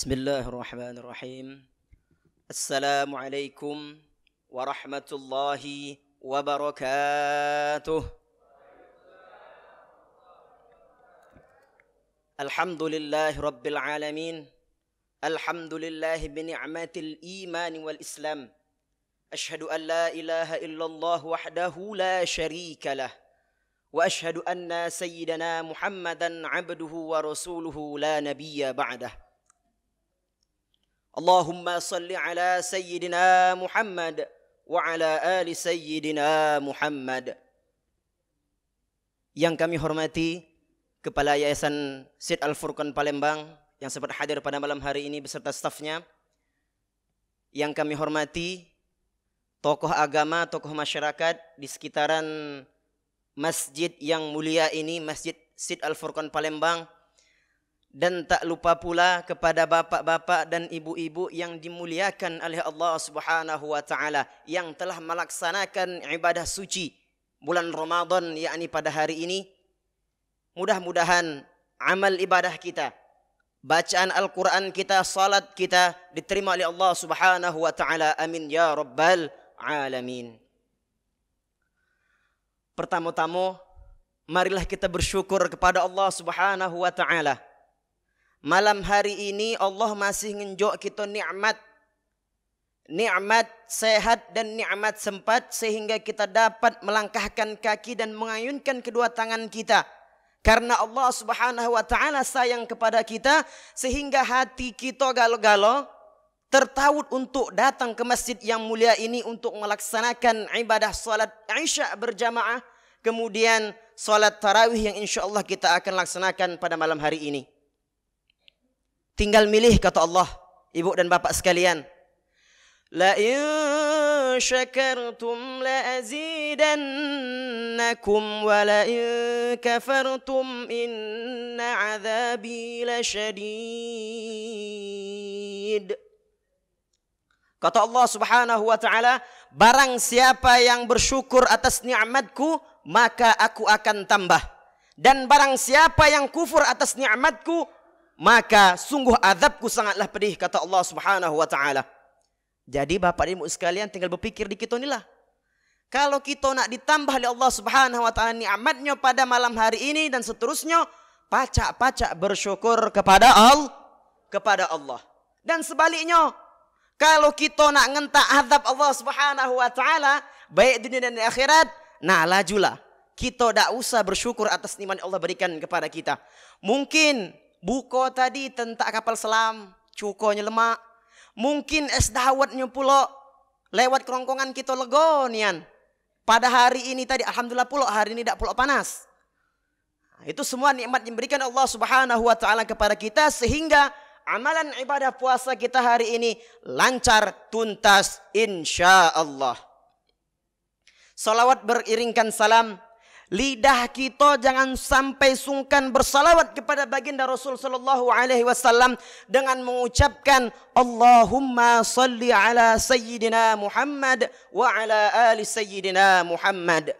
Bismillahirrahmanirrahim. Assalamualaikum warahmatullahi wabarakatuh. Alhamdulillahi rabbil alamin. Alhamdulillahi bi ni'matil iman wal islam. Ashhadu an la ilaha illallah wahdahu la syarika lah. Wa ashhadu anna sayyidana Muhammadan abduhu wa rasuluhu la nabiyya ba'dah. Allahumma salli ala sayyidina Muhammad wa ala ali sayyidina Muhammad. Yang kami hormati Kepala Yayasan Syed Al-Furqan Palembang yang sempat hadir pada malam hari ini beserta stafnya. Yang kami hormati tokoh agama, tokoh masyarakat di sekitaran masjid yang mulia ini, Masjid Syed Al-Furqan Palembang. Dan tak lupa pula kepada bapak-bapak dan ibu-ibu yang dimuliakan oleh Allah Subhanahu wa taala yang telah melaksanakan ibadah suci bulan Ramadan, yakni pada hari ini. Mudah-mudahan amal ibadah kita, bacaan Al-Quran kita, salat kita diterima oleh Allah Subhanahu wa taala. Amin ya rabbal alamin. Pertama-tama, marilah kita bersyukur kepada Allah Subhanahu wa taala. Malam hari ini Allah masih ngenjok kita nikmat sehat dan nikmat sempat sehingga kita dapat melangkahkan kaki dan mengayunkan kedua tangan kita. Karena Allah Subhanahu wa taala sayang kepada kita sehingga hati kita galo-galo tertaut untuk datang ke masjid yang mulia ini untuk melaksanakan ibadah salat Isya berjamaah, kemudian salat tarawih yang insya-Allah kita akan laksanakan pada malam hari ini. Tinggal milih, kata Allah, ibu dan bapak sekalian. La in syakartum la azidannakum wa la in kafartum inna azabi lasyadid. Kata Allah Subhanahu wa taala, barang siapa yang bersyukur atas nikmatku, maka aku akan tambah. Dan barang siapa yang kufur atas nikmatku, maka sungguh azabku sangatlah pedih, kata Allah Subhanahu wa taala. Jadi bapak dan ibu sekalian tinggal berpikir di kita inilah. Kalau kita nak ditambah oleh Allah Subhanahu wa taala nikmatnya pada malam hari ini dan seterusnya, pacak-pacak bersyukur kepada Allah. Dan sebaliknya, kalau kita nak ngentak azab Allah Subhanahu wa taala baik dunia dan akhirat, nah lajulah kita tak usah bersyukur atas nikmat Allah berikan kepada kita. Mungkin buko tadi tentak kapal selam, cukonya lemak. Mungkin es dawatnya pula lewat kerongkongan kita legonian. Pada hari ini tadi, alhamdulillah pula hari ini tak pula panas. Itu semua nikmat yang diberikan Allah Subhanahu wa taala kepada kita sehingga amalan ibadah puasa kita hari ini lancar tuntas insya-Allah. Salawat beriringkan salam. Lidah kita jangan sampai sungkan bersalawat kepada baginda Rasul sallallahu alaihi wasallam dengan mengucapkan Allahumma salli ala sayyidina Muhammad wa ala ali sayyidina Muhammad.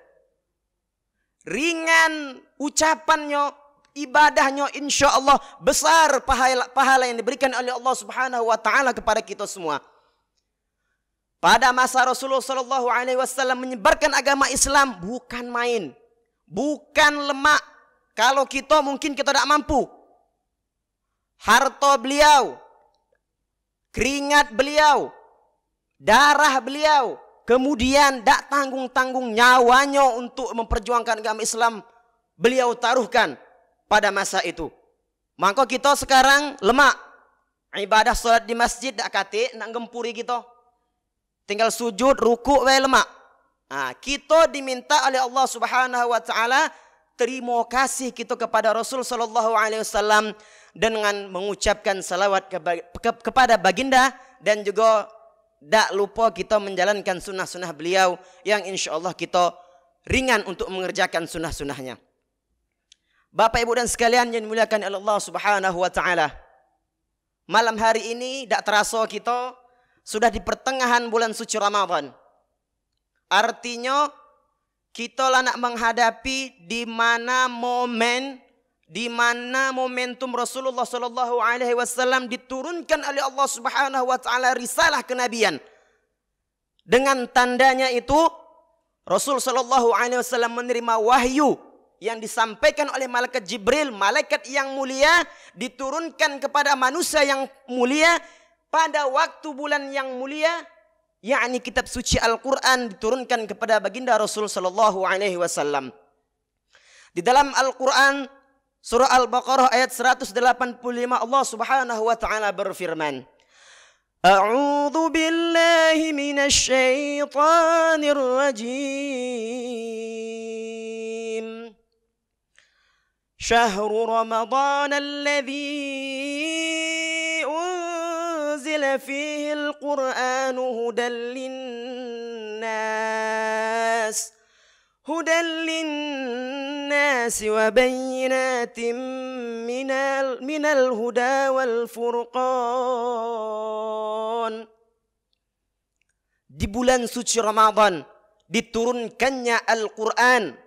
Ringan ucapannya, ibadahnya, insya-Allah besar pahala yang diberikan oleh Allah Subhanahu wa taala kepada kita semua. Pada masa Rasulullah sallallahu alaihi wasallam menyebarkan agama Islam bukan main. Bukan lemak. Kalau kita mungkin kita tak mampu. Harta beliau, keringat beliau, darah beliau, kemudian tak tanggung-tanggung nyawanya untuk memperjuangkan agama Islam, beliau taruhkan pada masa itu. Maka kita sekarang lemak. Ibadah solat di masjid tak kate nak gempuri kita. Tinggal sujud, rukuk we lemak. Kita diminta oleh Allah Subhanahu wa taala terima kasih kita kepada Rasul sallallahu alaihi wasallam dengan mengucapkan salawat kepada baginda dan juga tak lupa kita menjalankan sunnah-sunnah beliau yang insya-Allah kita ringan untuk mengerjakan sunnah-sunnahnya. Bapak ibu dan sekalian yang dimuliakan oleh Allah Subhanahu wa taala. Malam hari ini tak terasa kita sudah di pertengahan bulan suci Ramadan. Artinya kita lah nak menghadapi di mana momen di mana momentum Rasulullah sallallahu alaihi wasallam diturunkan oleh Allah Subhanahu wa taala risalah kenabian. Dengan tandanya itu Rasul sallallahu alaihi wasallam menerima wahyu yang disampaikan oleh malaikat Jibril, malaikat yang mulia, diturunkan kepada manusia yang mulia pada waktu bulan yang mulia, yakni kitab suci Al-Quran diturunkan kepada baginda Rasul sallallahu alaihi wasallam. Di dalam Al-Quran surah Al-Baqarah ayat 185 Allah Subhanahu wa taala berfirman, A'udzu billahi minasy syaithanir rajim. Syahrul Ramadan alladzi unzila fihi al-Qur'anu hudan lin-nas wa bayyinatin minal huda wal furqan. Di bulan suci Ramadan diturunkannya Al-Quran.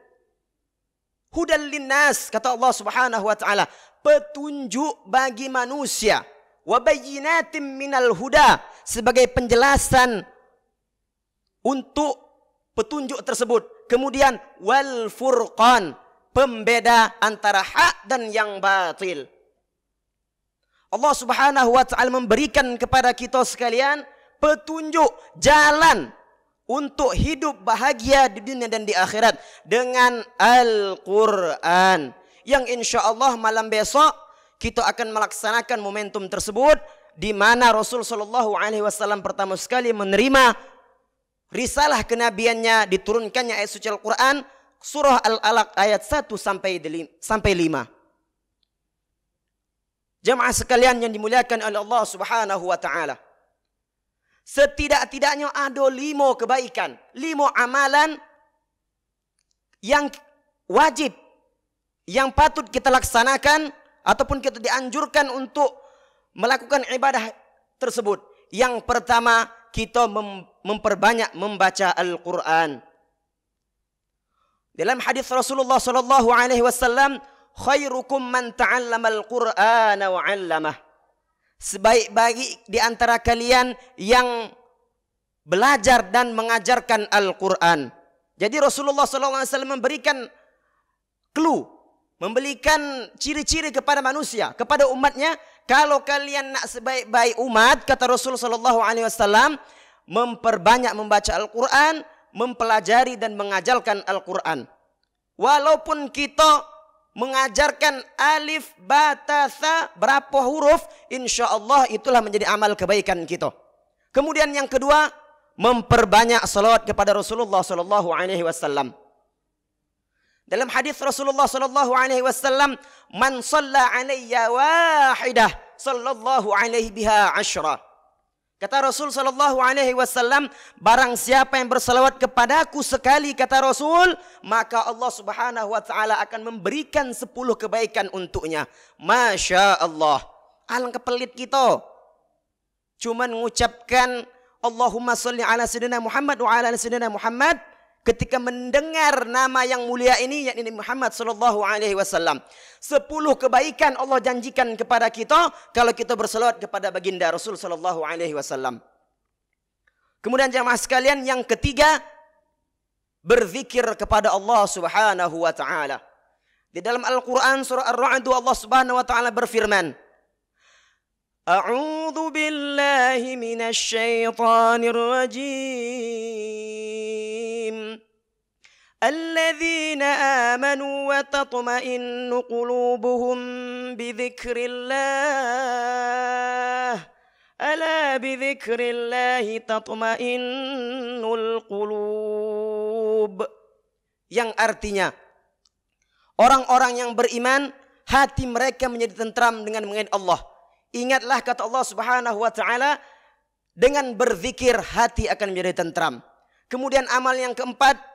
Hudan linnas, kata Allah Subhanahu wa taala, petunjuk bagi manusia. Wa bayyinatin minal huda, sebagai penjelasan untuk petunjuk tersebut. Kemudian wal furqan, pembeda antara hak dan yang batil. Allah Subhanahu wa taala memberikan kepada kita sekalian petunjuk jalan untuk hidup bahagia di dunia dan di akhirat dengan Al-Quran, yang insya-Allah malam besok kita akan melaksanakan momentum tersebut, di mana Rasul sallallahu alaihi wasallam pertama sekali menerima risalah kenabiannya, diturunkannya ayat suci Al-Quran, surah Al-Alaq ayat 1 sampai 5. Jemaah sekalian yang dimuliakan oleh Allah Subhanahu wa taala, setidak-tidaknya ada 5 kebaikan, 5 amalan yang wajib, yang patut kita laksanakan ataupun kita dianjurkan untuk melakukan ibadah tersebut. Yang pertama, kita memperbanyak membaca Al-Quran. Dalam hadis Rasulullah sallallahu alaihi wasallam, khairukum man ta'allama al-Qur'ana wa 'allamah. Sebaik-baik di antara kalian yang belajar dan mengajarkan Al-Quran. Jadi Rasulullah sallallahu alaihi wasallam memberikan clue, memberikan ciri-ciri kepada manusia, kepada umatnya, kalau kalian nak sebaik-baik umat, kata Rasul sallallahu alaihi wasallam, memperbanyak membaca Al-Quran, mempelajari dan mengajarkan Al-Quran. Walaupun kita mengajarkan alif, ba, ta, tha, berapa huruf, insya-Allah itulah menjadi amal kebaikan kita. Kemudian yang kedua, memperbanyak salawat kepada Rasulullah sallallahu alaihi wasallam. Dalam hadis Rasulullah sallallahu alaihi wasallam, man shalla alayya wahidah sallallahu alaihi biha 10. Kata Rasul sallallahu alaihi wasallam, barang siapa yang bersalawat kepadaku sekali, kata Rasul, maka Allah Subhanahu wa taala akan memberikan 10 kebaikan untuknya. Masya Allah. Alangkah pelit kita cuman mengucapkan Allahumma sholli ala sayyidina Muhammad wa ala sayyidina Muhammad ketika mendengar nama yang mulia ini, yakni Muhammad sallallahu alaihi wasallam. 10 kebaikan Allah janjikan kepada kita kalau kita berselawat kepada baginda Rasul sallallahu alaihi wasallam. Kemudian jemaah sekalian, yang ketiga, berzikir kepada Allah Subhanahu wa taala. Di dalam Al-Qur'an surah Ar-Ra'd Allah Subhanahu wa taala berfirman, A'udzu billahi minasy syaithanir rajim. الذين آمنوا وتطمئن قلوبهم بذكر الله ألا بذكر الله تطمئن القلوب, yang artinya orang-orang yang beriman hati mereka menjadi tentram dengan mengingat Allah. Ingatlah, kata Allah Subhanahu wa taala, dengan berzikir hati akan menjadi tentram. Kemudian amal yang keempat,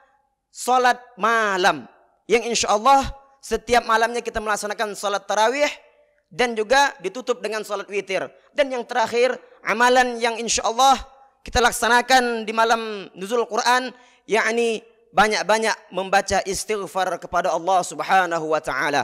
salat malam, yang insya-Allah setiap malamnya kita melaksanakan salat tarawih dan juga ditutup dengan salat witir. Dan yang terakhir, amalan yang insya-Allah kita laksanakan di malam nuzul Quran, yakni banyak-banyak membaca istighfar kepada Allah Subhanahu wa taala.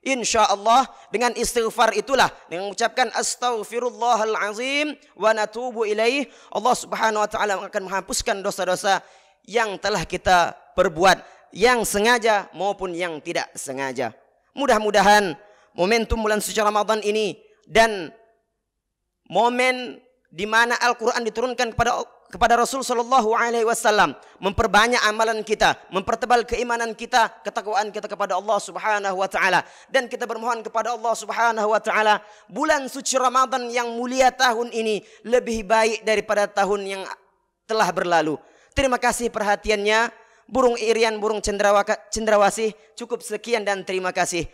Insya Allah dengan istighfar itulah, dengan mengucapkan astaghfirullahalazim wa natubu ilaih, Allah Subhanahu wa taala akan menghapuskan dosa-dosa yang telah kita perbuat, yang sengaja maupun yang tidak sengaja. Mudah-mudahan momentum bulan suci Ramadan ini dan momen di mana Al-Quran diturunkan kepada Rasul sallallahu alaihi wasallam memperbanyak amalan kita, mempertebal keimanan kita, ketakwaan kita kepada Allah Subhanahu wa taala, dan kita bermohon kepada Allah Subhanahu wa taala bulan suci Ramadan yang mulia tahun ini lebih baik daripada tahun yang telah berlalu. Terima kasih perhatiannya. Burung irian, burung cendrawasih. Cukup sekian dan terima kasih.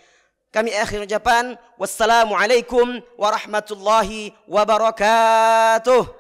Kami akhir ucapan, wassalamualaikum warahmatullahi wabarakatuh.